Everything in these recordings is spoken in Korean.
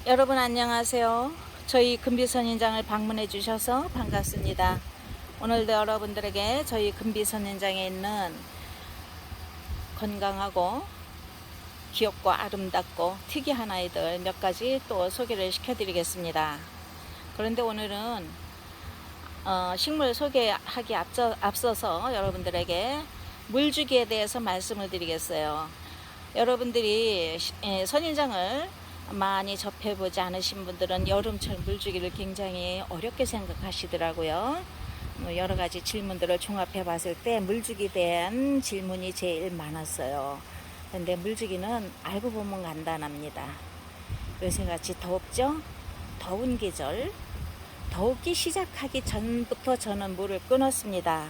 여러분 안녕하세요. 저희 금비선인장을 방문해 주셔서 반갑습니다. 오늘도 여러분들에게 저희 금비선인장에 있는 건강하고 귀엽고 아름답고 특이한 아이들 몇 가지 또 소개를 시켜드리겠습니다. 그런데 오늘은 식물 소개하기 앞서서 여러분들에게 물주기에 대해서 말씀을 드리겠어요. 여러분들이 선인장을 많이 접해보지 않으신 분들은 여름철 물주기를 굉장히 어렵게 생각하시더라고요. 여러 가지 질문들을 종합해 봤을 때 물주기에 대한 질문이 제일 많았어요. 근데 물주기는 알고 보면 간단합니다. 요새같이 덥죠? 더운 계절, 더우기 시작하기 전부터 저는 물을 끊었습니다.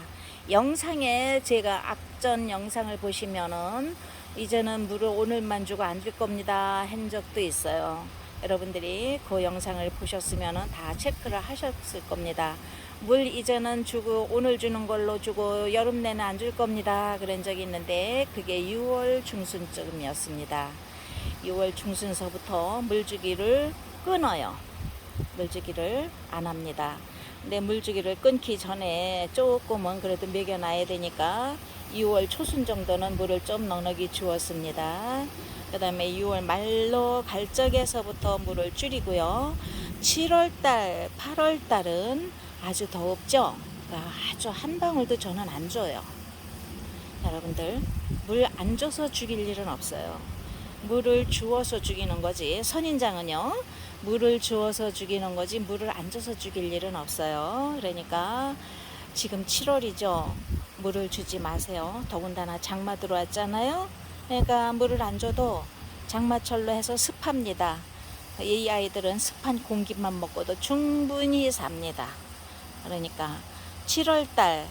영상에 제가 앞전 영상을 보시면은 이제는 물을 오늘만 주고 안 줄 겁니다 한 적도 있어요. 여러분들이 그 영상을 보셨으면 다 체크를 하셨을 겁니다. 물 이제는 주고 오늘 주는 걸로 주고 여름 내내 안 줄 겁니다 그런 적이 있는데 그게 6월 중순쯤이었습니다. 6월 중순서부터 물 주기를 끊어요. 물주기를 안 합니다. 근데 물주기를 끊기 전에 조금은 그래도 먹여놔야 되니까 6월 초순 정도는 물을 좀 넉넉히 주었습니다. 그 다음에 6월 말로 갈 적에서부터 물을 줄이고요. 7월달, 8월달은 아주 더웁죠. 그러니까 아주 한 방울도 저는 안 줘요. 여러분들 물 안 줘서 죽일 일은 없어요. 물을 주어서 죽이는 거지. 선인장은요 물을 주어서 죽이는 거지 물을 안 줘서 죽일 일은 없어요. 그러니까 지금 7월이죠. 물을 주지 마세요. 더군다나 장마 들어왔잖아요. 그러니까 물을 안 줘도 장마철로 해서 습합니다. 이 아이들은 습한 공기만 먹고도 충분히 삽니다. 그러니까 7월달,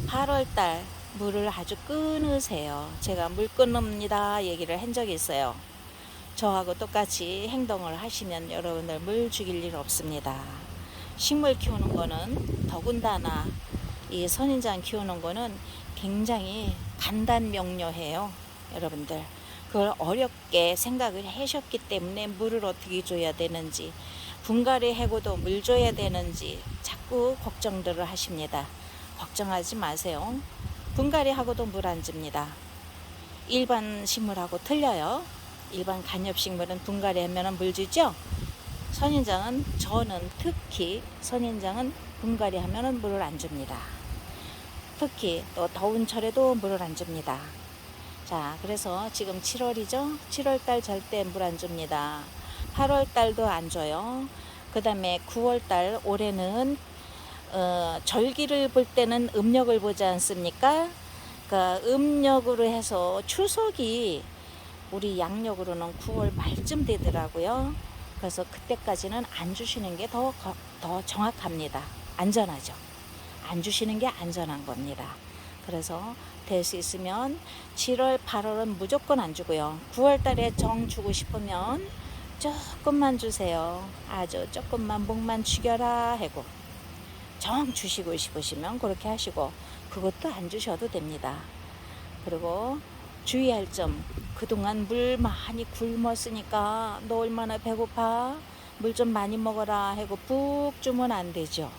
8월달 물을 아주 끊으세요. 제가 물 끊습니다 얘기를 한 적이 있어요. 저하고 똑같이 행동을 하시면 여러분들 물 죽일 일 없습니다. 식물 키우는 거는 더군다나 이 선인장 키우는 거는 굉장히 간단명료해요. 여러분들 그걸 어렵게 생각을 하셨기 때문에 물을 어떻게 줘야 되는지 분갈이 해고도 물 줘야 되는지 자꾸 걱정들을 하십니다. 걱정하지 마세요. 분갈이 하고도 물 안 줍니다. 일반 식물하고 틀려요. 일반 간엽식물은 분갈이 하면 물 주죠. 저는 특히 선인장은 분갈이 하면 물을 안 줍니다. 특히 또 더운 철에도 물을 안 줍니다. 자, 그래서 지금 7월이죠. 7월달 절대 물 안 줍니다. 8월달도 안 줘요. 그 다음에 9월달 올해는 절기를 볼 때는 음력을 보지 않습니까? 그러니까 음력으로 해서 추석이 우리 양력으로는 9월 말쯤 되더라고요. 그래서 그때까지는 안 주시는 게 더 정확합니다. 안전하죠. 안 주시는 게 안전한 겁니다. 그래서 될 수 있으면 7월, 8월은 무조건 안 주고요. 9월 달에 정 주고 싶으면 조금만 주세요. 아주 조금만 목만 죽여라 하고 정 주시고 싶으시면 그렇게 하시고 그것도 안 주셔도 됩니다. 그리고 주의할 점 그동안 물 많이 굶었으니까 너 얼마나 배고파? 물 좀 많이 먹어라 하고 푹 주면 안 되죠.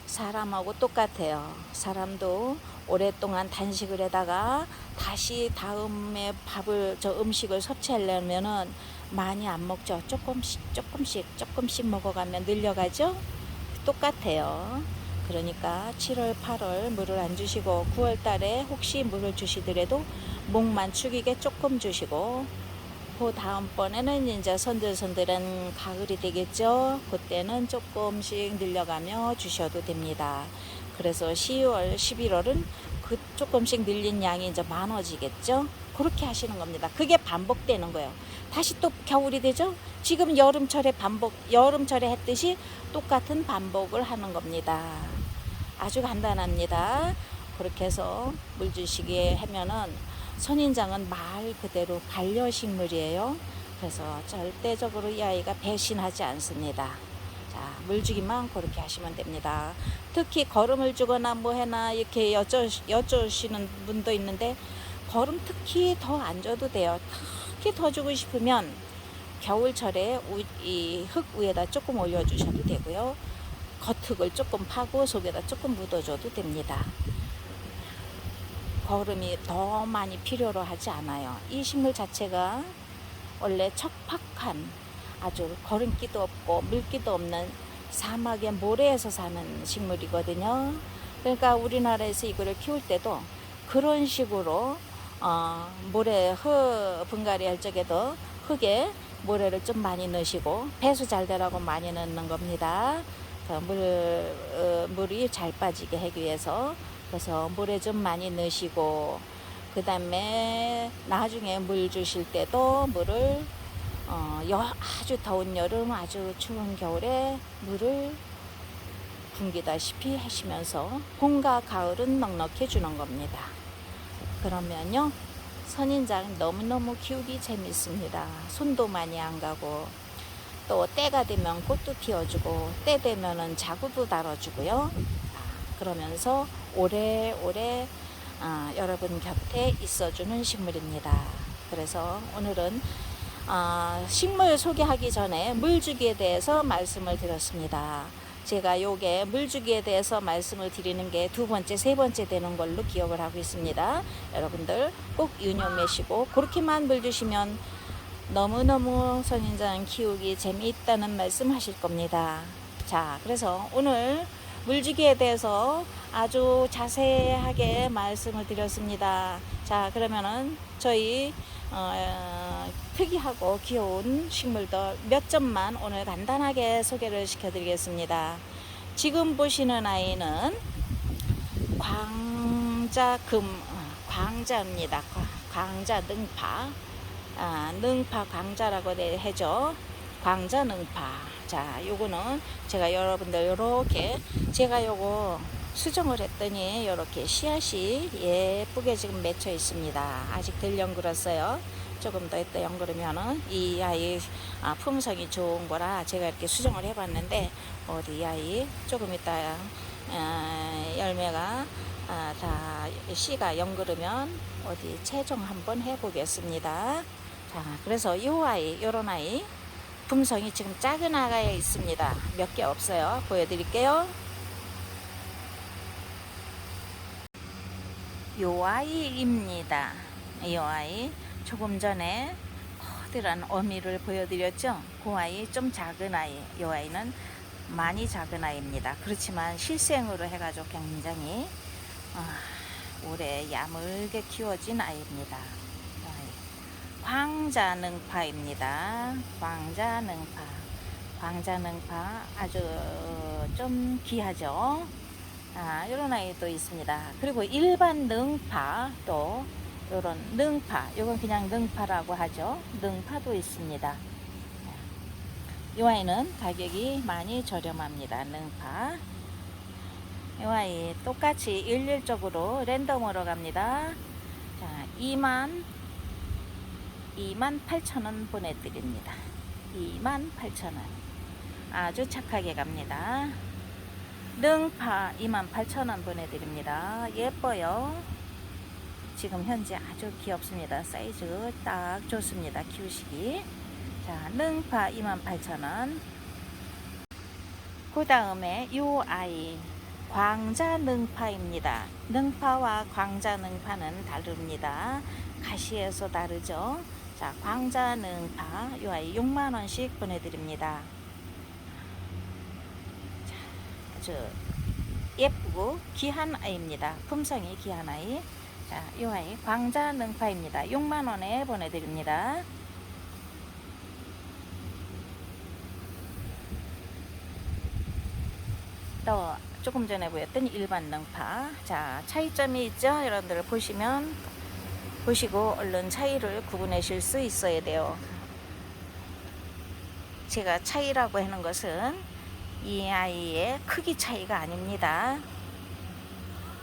사람하고 똑같아요. 사람도 오랫동안 단식을 하다가 다시 다음에 음식을 섭취하려면은 많이 안 먹죠. 조금씩 먹어가면 늘려가죠. 똑같아요. 그러니까 7월, 8월 물을 안 주시고 9월 달에 혹시 물을 주시더라도 목만 축이게 조금 주시고 그 다음번에는 이제 선들선들한 가을이 되겠죠. 그때는 조금씩 늘려가며 주셔도 됩니다. 그래서 10월, 11월은 그 조금씩 늘린 양이 이제 많아지겠죠. 그렇게 하시는 겁니다. 그게 반복되는 거예요. 다시 또 겨울이 되죠. 지금 여름철에 했듯이 똑같은 반복을 하는 겁니다. 아주 간단합니다. 그렇게 해서 물 주시게 하면은 선인장은 말 그대로 반려식물이에요. 그래서 절대적으로 이 아이가 배신하지 않습니다. 자, 물 주기만 그렇게 하시면 됩니다. 특히 거름을 주거나 뭐 해나 이렇게 여쭈시는 분도 있는데 거름 특히 더 안 줘도 돼요. 특히 더 주고 싶으면 겨울철에 이 흙 위에다 조금 올려주셔도 되고요. 겉흙을 조금 파고 속에다 조금 묻어줘도 됩니다. 거름이 더 많이 필요로 하지 않아요. 이 식물 자체가 원래 척박한 아주 거름기도 없고 물기도 없는 사막의 모래에서 사는 식물이거든요. 그러니까 우리나라에서 이거를 키울 때도 그런 식으로 모래 분갈이 할 적에도 흙에 모래를 좀 많이 넣으시고 배수 잘 되라고 많이 넣는 겁니다. 물이 잘 빠지게 하기 위해서. 그래서 물에 좀 많이 넣으시고, 그 다음에 나중에 물 주실 때도 물을 아주 더운 여름 아주 추운 겨울에 물을 굶기다시피 하시면서 봄과 가을은 넉넉히 주는 겁니다. 그러면요 선인장 너무너무 키우기 재밌습니다. 손도 많이 안 가고, 또 때가 되면 꽃도 피워주고, 때 되면은 자구도 달아주고요. 그러면서 오래오래 여러분 곁에 있어주는 식물입니다. 그래서 오늘은 식물 소개하기 전에 물주기에 대해서 말씀을 드렸습니다. 제가 요게 물주기에 대해서 말씀을 드리는 게 두 번째, 세 번째 되는 걸로 기억을 하고 있습니다. 여러분들 꼭 유념하시고, 그렇게만 물 주시면 너무너무 선인장 키우기 재미있다는 말씀 하실 겁니다. 자, 그래서 오늘 물주기에 대해서 아주 자세하게 말씀을 드렸습니다. 자, 그러면은 저희 특이하고 귀여운 식물들 몇 점만 오늘 간단하게 소개를 시켜드리겠습니다. 지금 보시는 아이는 광자입니다. 광자 능파, 능파 광자라고 하죠. 광자 능파. 자, 요거는 제가 여러분들 요렇게 제가 요거 수정을 했더니 요렇게 씨앗이 예쁘게 지금 맺혀 있습니다. 아직 덜 연그렸어요. 조금 더 있다 연그르면은 이 아이 품성이 좋은 거라 제가 이렇게 수정을 해봤는데, 어디 이 아이 조금 있다 열매가 다 씨가 연그르면 어디 채종 한번 해보겠습니다. 자, 그래서 요 아이, 요런 아이 품성이 지금 작은 아가에 있습니다. 몇 개 없어요. 보여드릴게요. 요 아이입니다. 이 아이 조금 전에 커다란 어미를 보여드렸죠. 그 아이 좀 작은 아이. 이 아이는 많이 작은 아이입니다. 그렇지만 실생으로 해가지고 굉장히 오래 야물게 키워진 아이입니다. 광자능파입니다. 광자능파 아주 좀 귀하죠. 이런 아이도 있습니다. 그리고 일반 능파, 또 이런 능파, 이건 그냥 능파라고 하죠. 능파도 있습니다. 이 아이는 가격이 많이 저렴합니다. 능파. 이 아이 똑같이 일률적으로 랜덤으로 갑니다. 자, 28,000원 보내드립니다. 28,000원. 아주 착하게 갑니다. 능파 28,000원 보내드립니다. 예뻐요. 지금 현재 아주 귀엽습니다. 사이즈 딱 좋습니다. 키우시기. 자, 능파 28,000원. 그 다음에 요 아이 광자능파입니다. 능파와 광자능파는 다릅니다. 가시에서 다르죠. 자, 광자능파 요 아이 6만원씩 보내드립니다. 자, 아주 예쁘고 귀한 아이입니다. 품성이 귀한 아이. 자, 요 아이 광자능파입니다. 6만원에 보내드립니다. 또 조금 전에 보였던 일반 능파. 자, 차이점이 있죠. 여러분들 보시고 얼른 차이를 구분하실 수 있어야 돼요. 제가 차이라고 하는 것은 이 아이의 크기 차이가 아닙니다.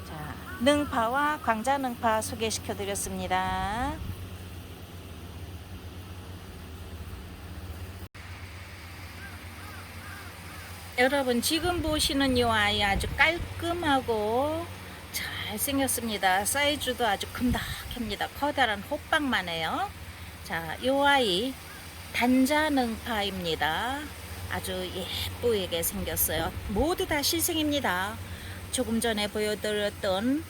자, 능파와 광자능파 소개시켜 드렸습니다. 여러분 지금 보시는 이 아이 아주 깔끔하고 잘 생겼습니다. 사이즈도 아주 큼닥합니다. 커다란 호빵만 해요. 자, 이 아이 단자능파입니다. 아주 예쁘게 생겼어요. 모두 다 실생입니다. 조금 전에 보여드렸던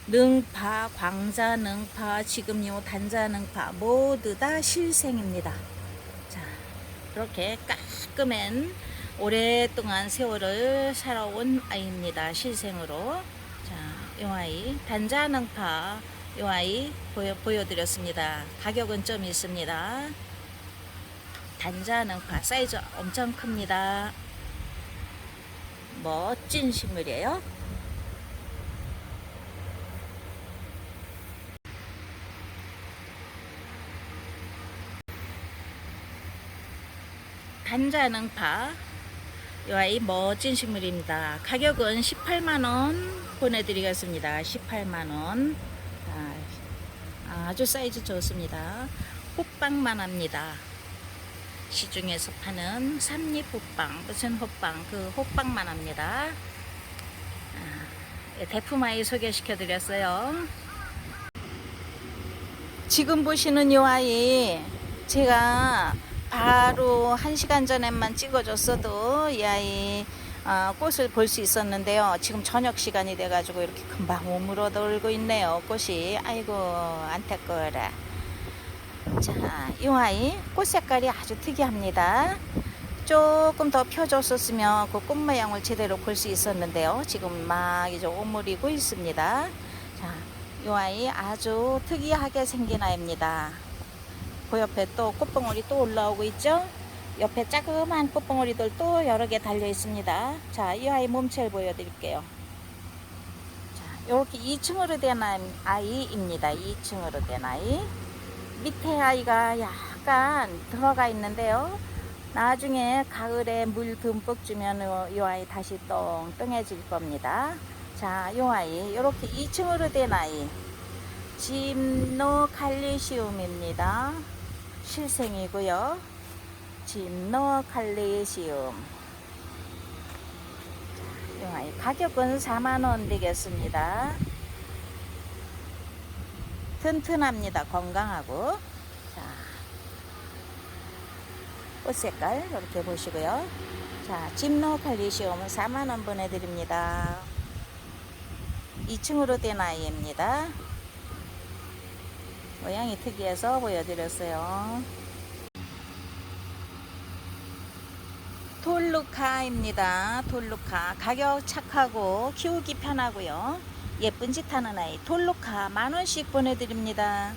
능파, 광자능파, 지금 요 단자능파 모두 다 실생입니다. 자, 이렇게 깔끔한 오랫동안 세월을 살아온 아이입니다. 실생으로. 자, 요 아이 단자능파 요 아이 보여드렸습니다. 가격은 좀 있습니다. 단자능파 사이즈 엄청 큽니다. 멋진 식물이에요. 단자능파 이 아이 멋진 식물입니다. 가격은 18만원 보내드리겠습니다. 18만원. 아주 사이즈 좋습니다. 호빵만 합니다. 시중에서 파는 삼립 호빵, 무슨 호빵, 그 호빵만 합니다. 대품아이 소개시켜 드렸어요. 지금 보시는 이 아이 제가 바로 1시간 전에만 찍어줬어도 이 아이 꽃을 볼 수 있었는데요. 지금 저녁 시간이 돼가지고 이렇게 금방 오물어들고 있네요. 꽃이. 아이고 안타까워라. 자, 이 아이 꽃 색깔이 아주 특이합니다. 조금 더 펴줬었으면 그 꽃 모양을 제대로 볼 수 있었는데요. 지금 막 이제 오므리고 있습니다. 자, 이 아이 아주 특이하게 생긴 아이입니다. 그 옆에 또 꽃봉오리 또 올라오고 있죠. 옆에 자그마한 꽃봉오리들 또 여러 개 달려 있습니다. 자, 이 아이 몸체를 보여드릴게요. 자, 이렇게 2층으로 된 아이입니다. 2층으로 된 아이. 밑에 아이가 약간 들어가 있는데요. 나중에 가을에 물 듬뿍 주면 이 아이 다시 똥똥해질 겁니다. 자, 이 아이 이렇게 2층으로 된 아이 짐노칼리시움입니다. 실생이고요. 짐노칼리시움. 이 아이 가격은 4만원 되겠습니다. 튼튼합니다. 건강하고. 자, 꽃 색깔 이렇게 보시고요. 자, 짐노칼리시움은 4만원 보내드립니다. 2층으로 된 아이입니다. 모양이 특이해서 보여드렸어요. 돌루카입니다. 돌루카 가격 착하고 키우기 편하고요. 예쁜 짓 하는 아이 돌루카 만원씩 보내드립니다.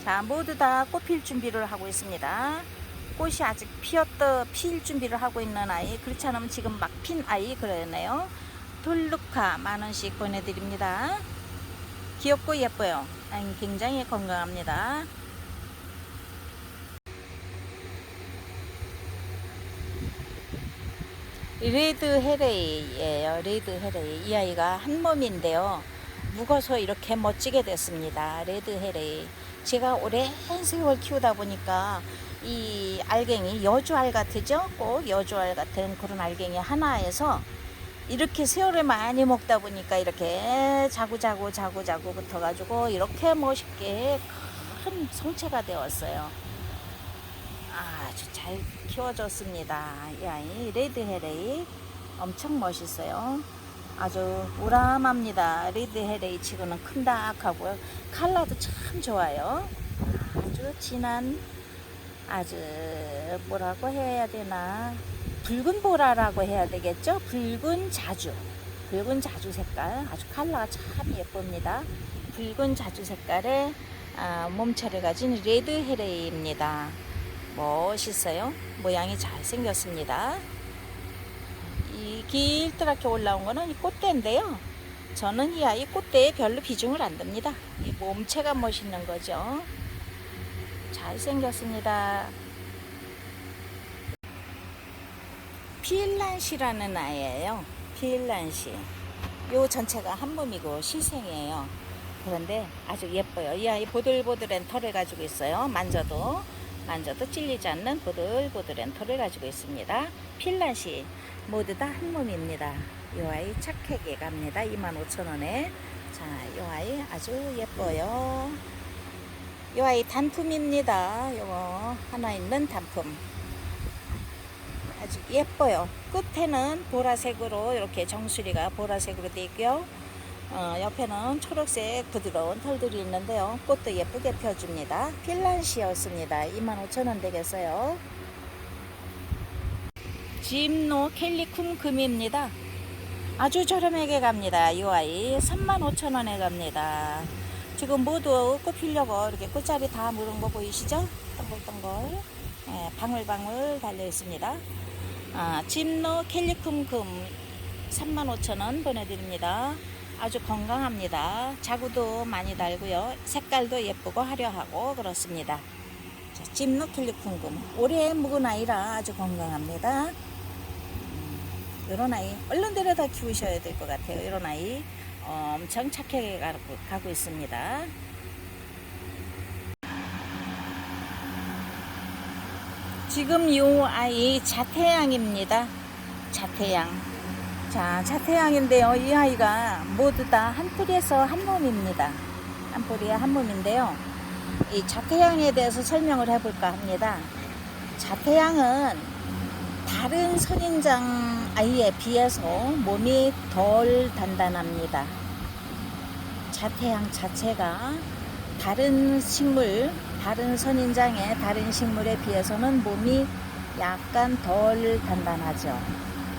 자, 모두 다 꽃필 준비를 하고 있습니다. 꽃이 아직 필 준비를 하고 있는 아이, 그렇지 않으면 지금 막 핀 아이 그러네요. 돌루카 만원씩 보내드립니다. 귀엽고 예뻐요. 굉장히 건강합니다. 레드 헤레이예요. 레드 헤레이. 이 아이가 한 몸인데요. 묵어서 이렇게 멋지게 됐습니다. 레드 헤레이. 제가 오랜 세월 키우다 보니까 이 알갱이 여주알 같으죠? 꼭 여주알 같은 그런 알갱이 하나에서 이렇게 세월을 많이 먹다 보니까 이렇게 자구자구 붙어가지고 이렇게 멋있게 큰 성체가 되었어요. 아주 잘 키워졌습니다. 이 아이 레드 헤레이 엄청 멋있어요. 아주 우람합니다. 레드 헤레이 치고는 큰닥하고요. 컬러도 참 좋아요. 아주 진한, 아주 뭐라고 해야 되나, 붉은 보라라고 해야 되겠죠. 붉은 자주 색깔, 아주 컬러가 참 예쁩니다. 붉은 자주 색깔의 몸체를 가진 레드 헤레이입니다. 멋있어요. 모양이 잘 생겼습니다. 이 길드랗게 올라온 거는 이 꽃대인데요. 저는 이 아이 꽃대에 별로 비중을 안 둡니다. 이 몸체가 멋있는 거죠. 잘 생겼습니다. 필란시라는 아이예요. 필란시. 요 전체가 한 몸이고 실생이에요. 그런데 아주 예뻐요. 이 아이 보들보들한 털을 가지고 있어요. 만져도 찔리지 않는 보들보들한 털을 가지고 있습니다. 필란시 모두 다 한 몸입니다. 이 아이 착하게 갑니다. 25,000원에. 자, 이 아이 아주 예뻐요. 이 아이 단품입니다. 요거 하나 있는 단품. 아주 예뻐요. 끝에는 보라색으로 이렇게 정수리가 보라색으로 되어 있고요. 옆에는 초록색 부드러운 털들이 있는데요. 꽃도 예쁘게 펴줍니다. 핀란시였습니다. 25,000원 되겠어요. 짐노 캘리쿰 금입니다. 아주 저렴하게 갑니다. 이 아이 35,000원에 갑니다. 지금 모두 꽃 피려고 이렇게 꽃자리 다 물은 거 보이시죠? 동글동글 방울방울 달려 있습니다. 짐노 캘리쿰 금 35,000원 보내드립니다. 아주 건강합니다. 자구도 많이 달고요. 색깔도 예쁘고 화려하고 그렇습니다. 자, 짐노 캘리쿰 금 올해 묵은 아이라 아주 건강합니다. 이런 아이 얼른 데려다 키우셔야 될 것 같아요. 이런 아이 엄청 착하게 가고 있습니다. 지금 이 아이 자태양입니다. 자태양. 자, 자태양인데요. 이 아이가 모두 다 한 뿌리에서 한 몸입니다. 한 뿌리에 한 몸인데요. 이 자태양에 대해서 설명을 해볼까 합니다. 자태양은 다른 선인장 아이에 비해서 몸이 덜 단단합니다. 자태양 자체가 다른 식물, 다른 선인장의 다른 식물에 비해서는 몸이 약간 덜 단단하죠.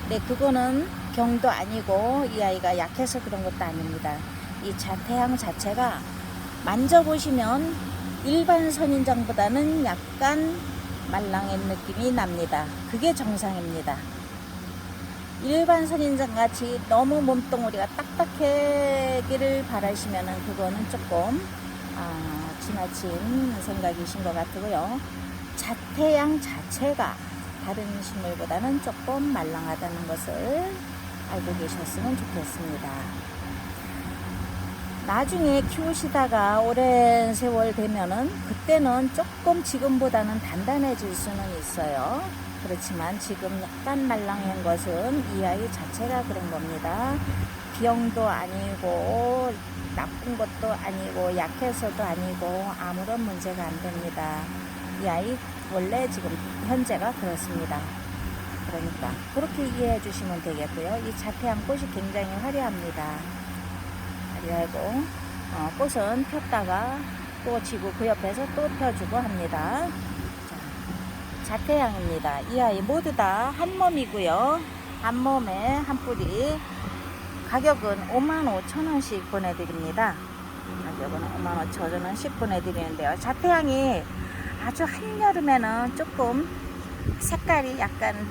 네, 그거는 병도 아니고 이 아이가 약해서 그런 것도 아닙니다. 이 자태양 자체가 만져보시면 일반 선인장보다는 약간 말랑한 느낌이 납니다. 그게 정상입니다. 일반 선인장 같이 너무 몸뚱아리가 딱딱하기를 바라시면 그거는 조금 지나친 생각이신 것 같고요. 자태양 자체가 다른 식물보다는 조금 말랑하다는 것을 알고 계셨으면 좋겠습니다. 나중에 키우시다가 오랜 세월 되면은 그때는 조금 지금보다는 단단해질 수는 있어요. 그렇지만 지금 약간 말랑한 것은 이 아이 자체가 그런 겁니다. 병도 아니고 나쁜 것도 아니고 약해서도 아니고 아무런 문제가 안 됩니다. 이 아이 원래 지금 현재가 그렇습니다. 그러니까 그렇게 이해해 주시면 되겠고요. 이 자태양 꽃이 굉장히 화려합니다. 화려하고 꽃은 폈다가 또 지고 그 옆에서 또 펴주고 합니다. 자, 자태양입니다. 이 아이 모두 다 한 몸이고요. 한 몸에 한 뿌리. 가격은 55,000원씩 보내드립니다. 가격은 55,000원씩 보내드리는데요. 자태양이 아주 한여름에는 조금 색깔이 약간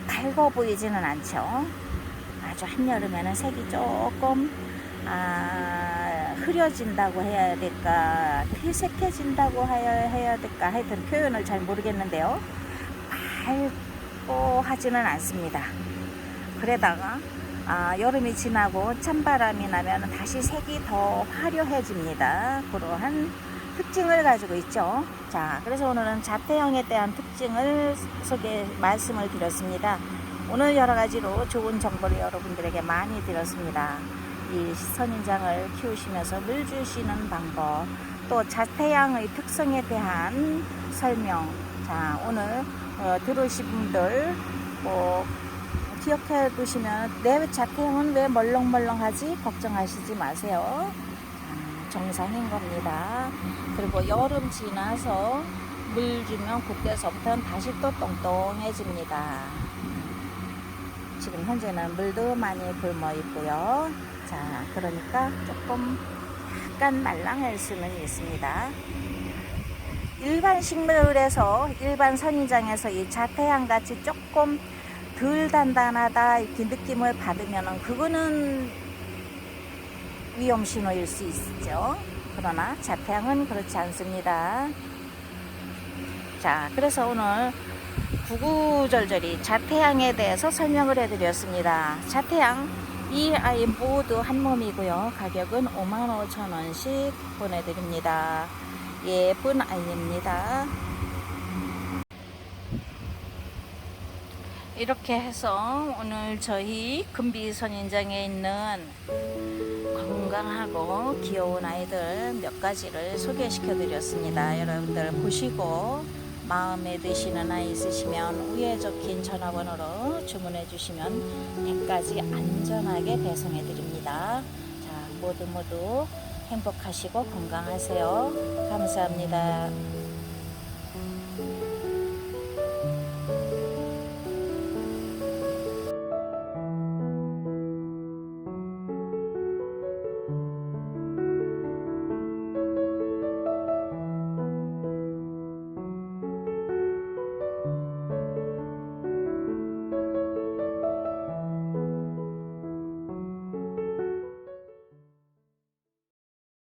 밝아 보이지는 않죠. 아주 한여름에는 색이 조금 흐려진다고 해야 될까, 피색해진다고 해야 될까, 하여튼 표현을 잘 모르겠는데요. 밝고 하지는 않습니다. 그러다가 여름이 지나고 찬바람이 나면 다시 색이 더 화려해집니다. 그러한 특징을 가지고 있죠. 자, 그래서 오늘은 자태양에 대한 특징을 말씀을 드렸습니다. 오늘 여러 가지로 좋은 정보를 여러분들에게 많이 드렸습니다. 이 선인장을 키우시면서 물 주시는 방법, 또 자태양의 특성에 대한 설명. 자, 오늘 들으신 분들 기억해 두시면 내 자태양은 왜 멀렁멀렁하지? 걱정하시지 마세요. 정상인 겁니다. 그리고 여름 지나서 물 주면 그때서부터는 다시 또 똥똥해집니다. 지금 현재는 물도 많이 굶어 있고요. 자, 그러니까 조금 약간 말랑할 수는 있습니다. 일반 식물에서, 일반 선인장에서 이 자태양 같이 조금 덜 단단하다 이렇게 느낌을 받으면은 그거는 위험 신호일 수 있죠. 그러나 자태양은 그렇지 않습니다. 자, 그래서 오늘 구구절절히 자태양에 대해서 설명을 해드렸습니다. 자태양 이 아이 모두 한 몸이고요. 가격은 55,000원씩 보내드립니다. 예쁜 아이입니다. 이렇게 해서 오늘 저희 금비선인장에 있는 건강 건강하고 귀여운 아이들 몇 가지를 소개시켜 드렸습니다. 여러분들 보시고 마음에 드시는 아이 있으시면 위에 적힌 전화번호로 주문해 주시면 100가지 안전하게 배송해 드립니다. 자, 모두 행복하시고 건강하세요. 감사합니다.